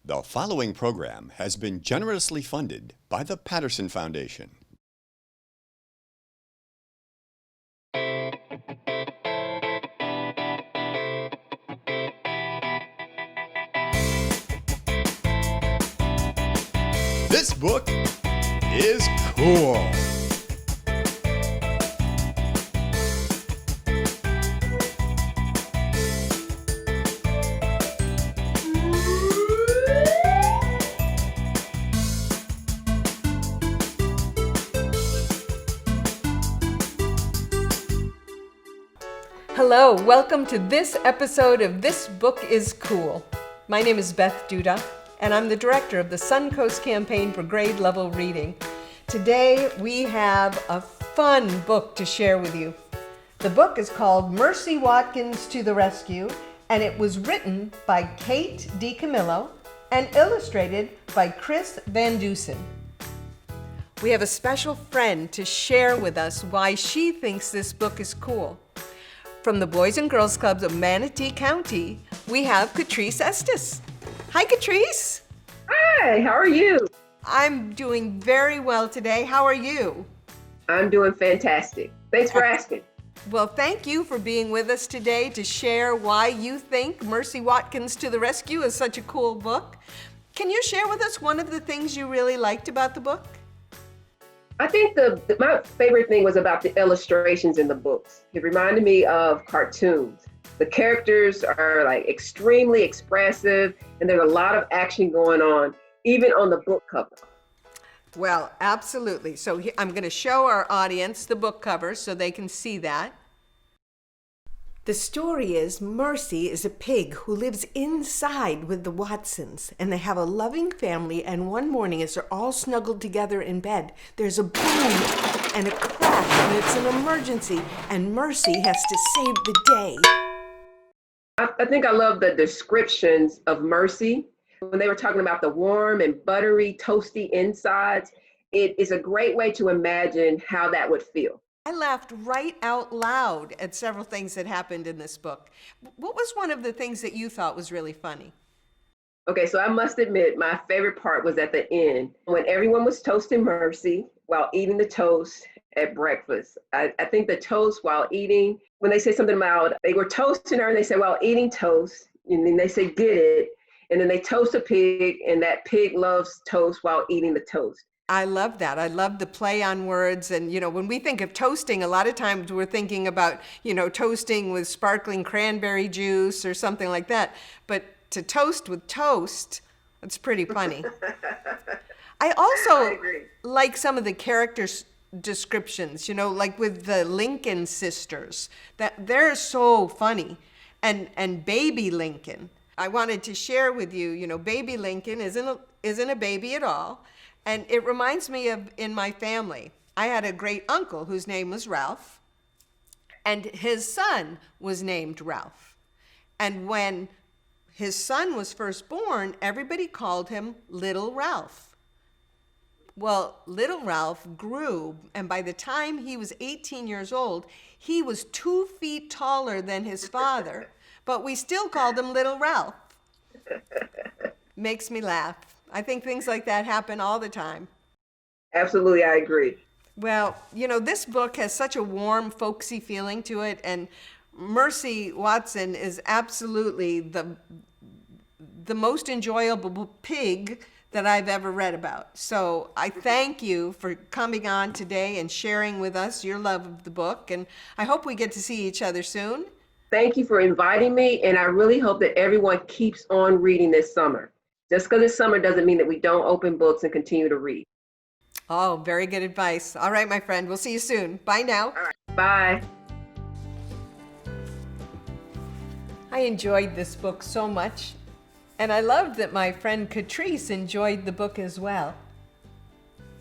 The following program has been generously funded by the Patterson Foundation. This book is cool. Hello, welcome to this episode of This Book is Cool. My name is Beth Duda, and I'm the director of the Suncoast Campaign for grade level reading. Today we have a fun book to share with you. The book is called Mercy Watkins to the Rescue, and it was written by Kate DiCamillo and illustrated by Chris Van Dusen. We have a special friend to share with us why she thinks this book is cool. From the Boys and Girls Clubs of Manatee County, we have Catrese Estes. Hi, Catrese. Hi, how are you? I'm doing very well today. How are you? I'm doing fantastic. Thanks for asking. Well, thank you for being with us today to share why you think Mercy Watkins to the Rescue is such a cool book. Can you share with us one of the things you really liked about the book? I think my favorite thing was about the illustrations in the books. It reminded me of cartoons. The characters are like extremely expressive, and there's a lot of action going on, even on the book cover. Well, absolutely. So I'm going to show our audience the book cover so they can see that. The story is Mercy is a pig who lives inside with the Watsons, and they have a loving family, and one morning as they're all snuggled together in bed, there's a boom and a crash, and it's an emergency, and Mercy has to save the day. I think I love the descriptions of Mercy. When they were talking about the warm and buttery, toasty insides, it is a great way to imagine how that would feel. I laughed right out loud at several things that happened in this book. What was one of the things that you thought was really funny? Okay, so I must admit, my favorite part was at the end, when everyone was toasting Mercy while eating the toast at breakfast. I think the toast while eating, when they say something about, they were toasting her and they said, while eating toast, and then they say, get it, and then they toast a pig, and that pig loves toast while eating the toast. I love that. I love the play on words. And, when we think of toasting, a lot of times we're thinking about, toasting with sparkling cranberry juice or something like that. But to toast with toast, that's pretty funny. I also like some of the characters' descriptions, like with the Lincoln sisters, that they're so funny. And baby Lincoln. I wanted to share with you, baby Lincoln isn't a baby at all. And it reminds me of in my family. I had a great uncle whose name was Ralph, and his son was named Ralph. And when his son was first born, everybody called him Little Ralph. Well, Little Ralph grew, and by the time he was 18 years old, he was 2 feet taller than his father, but we still called him Little Ralph. Makes me laugh. I think things like that happen all the time. Absolutely, I agree. Well, this book has such a warm, folksy feeling to it, and Mercy Watson is absolutely the most enjoyable pig that I've ever read about. So I thank you for coming on today and sharing with us your love of the book, and I hope we get to see each other soon. Thank you for inviting me, and I really hope that everyone keeps on reading this summer. Just because it's summer doesn't mean that we don't open books and continue to read. Oh, very good advice. All right, my friend. We'll see you soon. Bye now. All right. Bye. I enjoyed this book so much, and I loved that my friend Catrese enjoyed the book as well.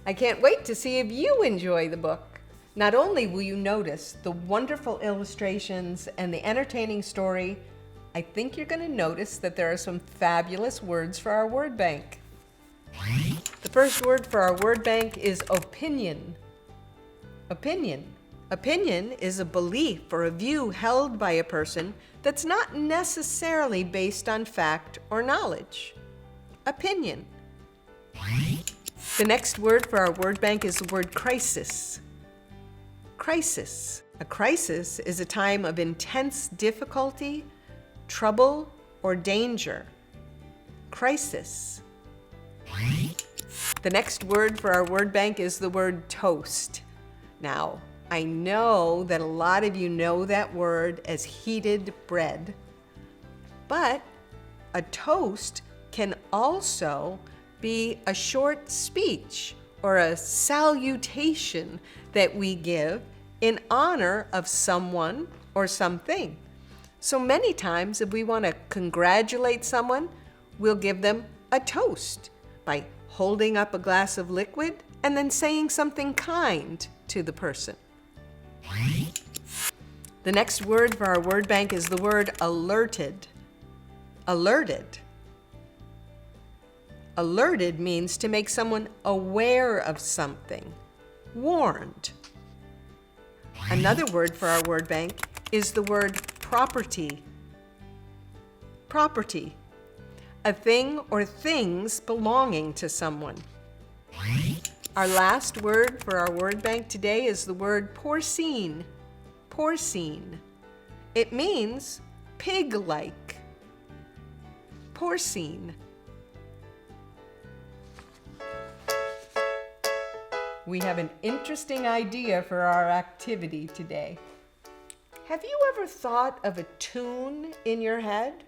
I can't wait to see if you enjoy the book. Not only will you notice the wonderful illustrations and the entertaining story, I think you're going to notice that there are some fabulous words for our word bank. The first word for our word bank is opinion. Opinion. Opinion is a belief or a view held by a person that's not necessarily based on fact or knowledge. opinion. The next word for our word bank is the word crisis. Crisis. A crisis is a time of intense difficulty, trouble, or danger. Crisis. The next word for our word bank is the word toast. Now, I know that a lot of you know that word as heated bread, but a toast can also be a short speech or a salutation that we give in honor of someone or something. So many times, if we want to congratulate someone, we'll give them a toast by holding up a glass of liquid and then saying something kind to the person. The next word for our word bank is the word alerted. Alerted. Alerted means to make someone aware of something, warned. Another word for our word bank is the word property. Property. A thing or things belonging to someone. Our last word for our word bank today is the word porcine. Porcine. It means pig-like. Porcine. We have an interesting idea for our activity today. Have you ever thought of a tune in your head?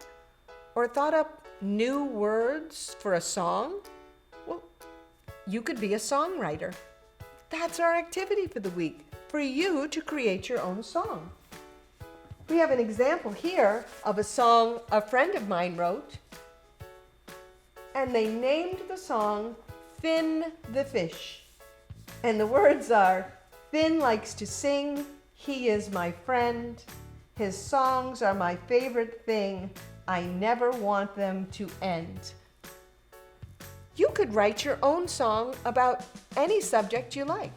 Or thought up new words for a song? Well, you could be a songwriter. That's our activity for the week, for you to create your own song. We have an example here of a song a friend of mine wrote, and they named the song Finn the Fish. And the words are, Finn likes to sing, he is my friend, his songs are my favorite thing, I never want them to end. You could write your own song about any subject you like.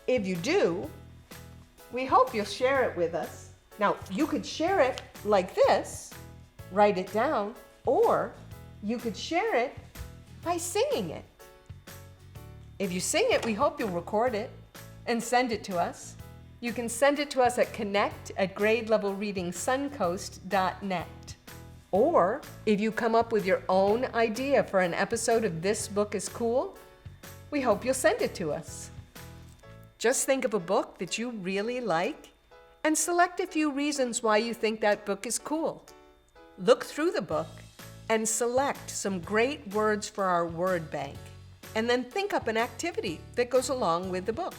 If you do, we hope you'll share it with us. Now, you could share it like this, write it down, or you could share it by singing it. If you sing it, we hope you'll record it and send it to us. You can send it to us at connect@gradelevelreadingsuncoast.net. Or if you come up with your own idea for an episode of This Book is Cool, we hope you'll send it to us. Just think of a book that you really like and select a few reasons why you think that book is cool. Look through the book and select some great words for our word bank, and then think up an activity that goes along with the book.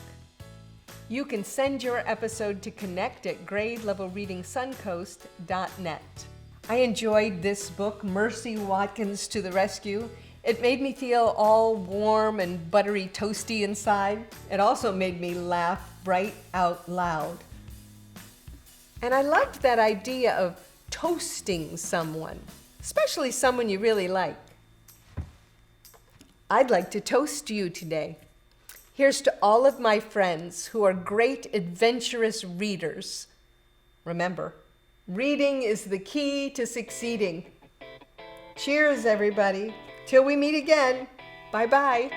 You can send your episode to connect@gradelevelreadingsuncoast.net. I enjoyed this book, Mercy Watkins to the Rescue. It made me feel all warm and buttery toasty inside. It also made me laugh right out loud. And I loved that idea of toasting someone, especially someone you really like. I'd like to toast you today. Here's to all of my friends who are great adventurous readers. Remember, reading is the key to succeeding. Cheers, everybody. Till we meet again. Bye-bye.